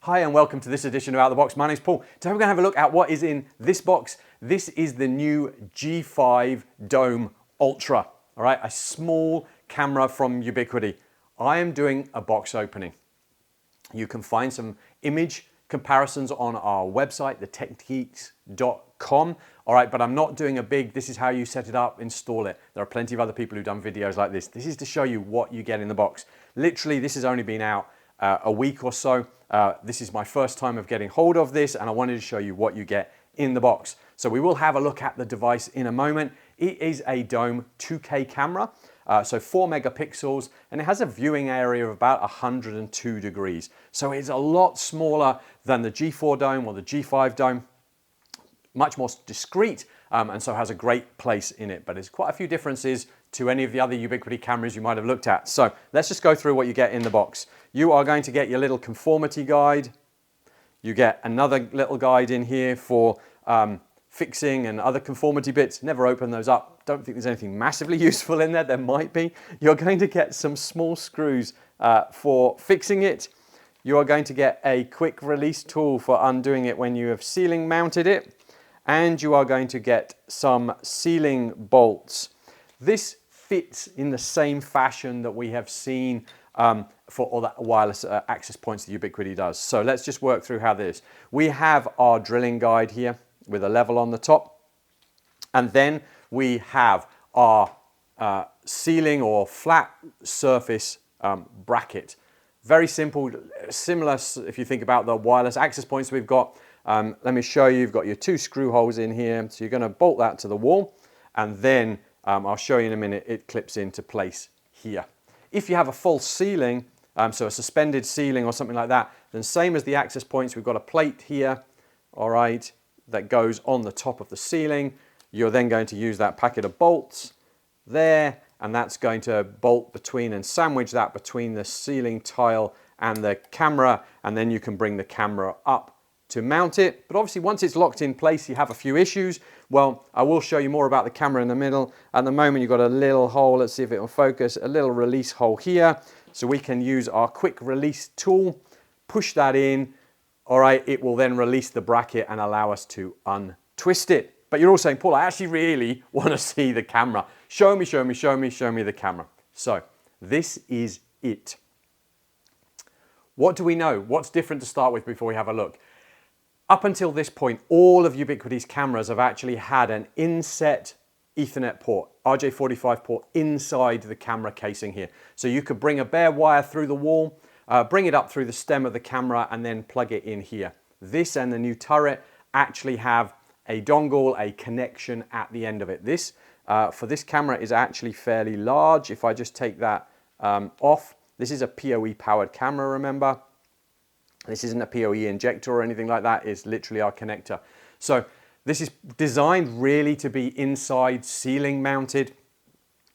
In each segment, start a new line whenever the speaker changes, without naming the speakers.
Hi and welcome to this edition of Out of the Box. My name's Paul. Today we're going to have a look at what is in this box. This is the new G5-Dome-Ultra. All right, a small camera from Ubiquiti. I am doing a box opening. You can find some image comparisons on our website, thetechgeeks.com. All right, but I'm not doing a big, this is how you set it up, install it. There are plenty of other people who've done videos like this. This is to show you what you get in the box. Literally, this has only been out a week or so. This is my first time of getting hold of this, and I wanted to show you what you get in the box. So we will have a look at the device in a moment. It is a Dome 2K camera, so 4 megapixels, and it has a viewing area of about 102 degrees. So it's a lot smaller than the G4 Dome or the G5 Dome, much more discreet, and so has a great place in it. But there's quite a few differences to any of the other Ubiquiti cameras you might have looked at. So let's just go through what you get in the box. You are going to get your little conformity guide. You get another little guide in here for fixing and other conformity bits. Never open those up. Don't think there's anything massively useful in there. There might be. You're going to get some small screws for fixing it. You are going to get a quick release tool for undoing it when you have ceiling mounted it. And you are going to get some sealing bolts. This fits in the same fashion that we have seen for all the wireless access points that Ubiquiti does. So let's just work through how this. We have our drilling guide here with a level on the top. And then we have our sealing or flat surface bracket. Very simple, similar if you think about the wireless access points we've got. Let me show you, you've got your 2 screw holes in here. So you're going to bolt that to the wall, and then I'll show you in a minute, it clips into place here. If you have a full ceiling, so a suspended ceiling or something like that, then same as the access points, we've got a plate here, all right, that goes on the top of the ceiling. You're then going to use that packet of bolts there, and that's going to bolt between and sandwich that between the ceiling tile and the camera, and then you can bring the camera up to mount it. But obviously once it's locked in place, you have a few issues. Well, I will show you more about the camera in the middle. At the moment, you've got a little hole, let's see if it will focus, a little release hole here. So we can use our quick release tool, push that in, all right, it will then release the bracket and allow us to untwist it. But you're all saying, Paul, I actually really want to see the camera. Show me, show me, show me, show me the camera. So this is it. What do we know? What's different to start with before we have a look? Up until this point, all of Ubiquiti's cameras have actually had an inset Ethernet port, RJ45 port inside the camera casing here. So you could bring a bare wire through the wall, bring it up through the stem of the camera, and then plug it in here. This and the new turret actually have a dongle, a connection at the end of it. This, for this camera, is actually fairly large. If I just take that off, this is a PoE powered camera, remember? This isn't a PoE injector or anything like that. It's literally our connector. So this is designed really to be inside ceiling mounted,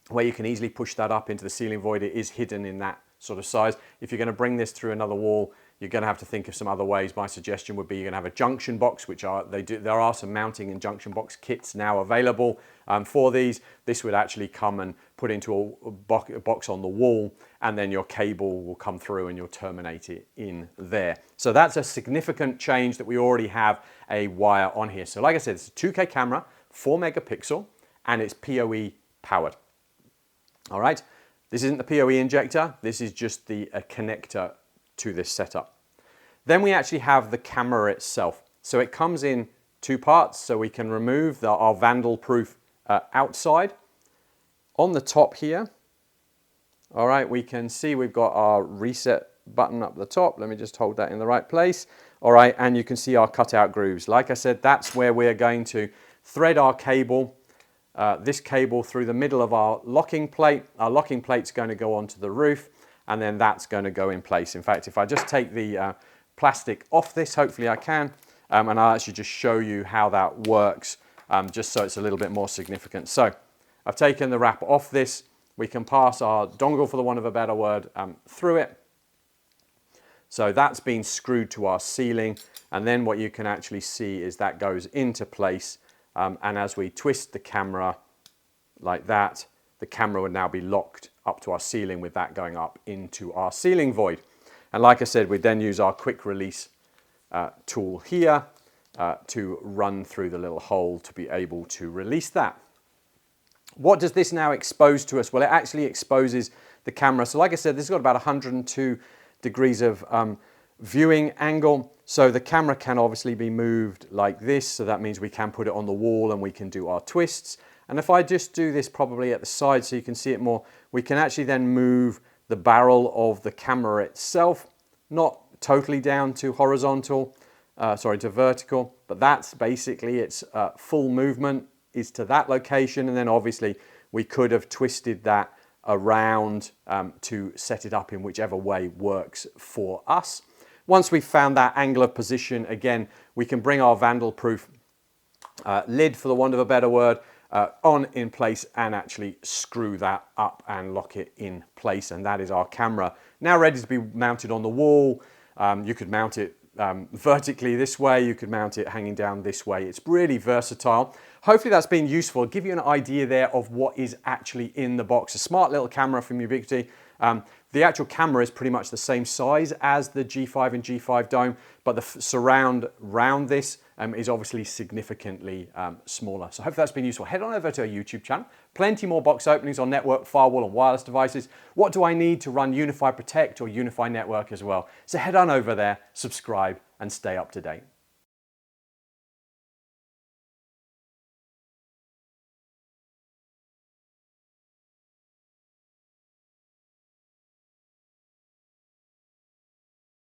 where you can easily push that up into the ceiling void. It is hidden in that sort of size. If you're going to bring this through another wall, you're going to have to think of some other ways. My suggestion would be you're going to have a junction box, which there are some mounting and junction box kits now available for these. This would actually come and put into a box on the wall, and then your cable will come through and you'll terminate it in there. So that's a significant change that we already have a wire on here. So like I said, it's a 2K camera, 4 megapixel, and it's PoE powered. All right, this isn't the PoE injector. This is just the connector to this setup. Then we actually have the camera itself. So it comes in 2 parts, so we can remove our vandal-proof outside. On the top here, all right, we can see we've got our reset button up the top. Let me just hold that in the right place. All right, and you can see our cutout grooves. Like I said, that's where we're going to thread our cable, this cable through the middle of our locking plate. Our locking plate's going to go onto the roof, and then that's going to go in place. In fact, if I just take the plastic off this, hopefully I can, and I'll actually just show you how that works, just so it's a little bit more significant. So I've taken the wrap off this. We can pass our dongle, for the want of a better word, through it. So that's been screwed to our ceiling, and then what you can actually see is that goes into place, and as we twist the camera like that, the camera would now be locked up to our ceiling with that going up into our ceiling void. And like I said, we then use our quick release tool here to run through the little hole to be able to release that. What does this now expose to us? Well, it actually exposes the camera. So like I said, this has got about 102 degrees of viewing angle. So the camera can obviously be moved like this. So that means we can put it on the wall and we can do our twists. And if I just do this probably at the side so you can see it more, we can actually then move the barrel of the camera itself, not totally down to horizontal, to vertical, but that's basically its full movement is to that location. And then obviously we could have twisted that around to set it up in whichever way works for us. Once we've found that angle of position, again, we can bring our vandal-proof lid, for the want of a better word, on in place and actually screw that up and lock it in place. And that is our camera now ready to be mounted on the wall. You could mount it vertically this way, you could mount it hanging down this way. It's really versatile. Hopefully that's been useful. I'll give you an idea there of what is actually in the box. A smart little camera from Ubiquiti. The actual camera is pretty much the same size as the G5 and G5 Dome, but the surround around this is obviously significantly smaller. So hopefully that's been useful. Head on over to our YouTube channel. Plenty more box openings on network, firewall and wireless devices. What do I need to run Unify Protect or Unify Network as well? So head on over there, subscribe and stay up to date.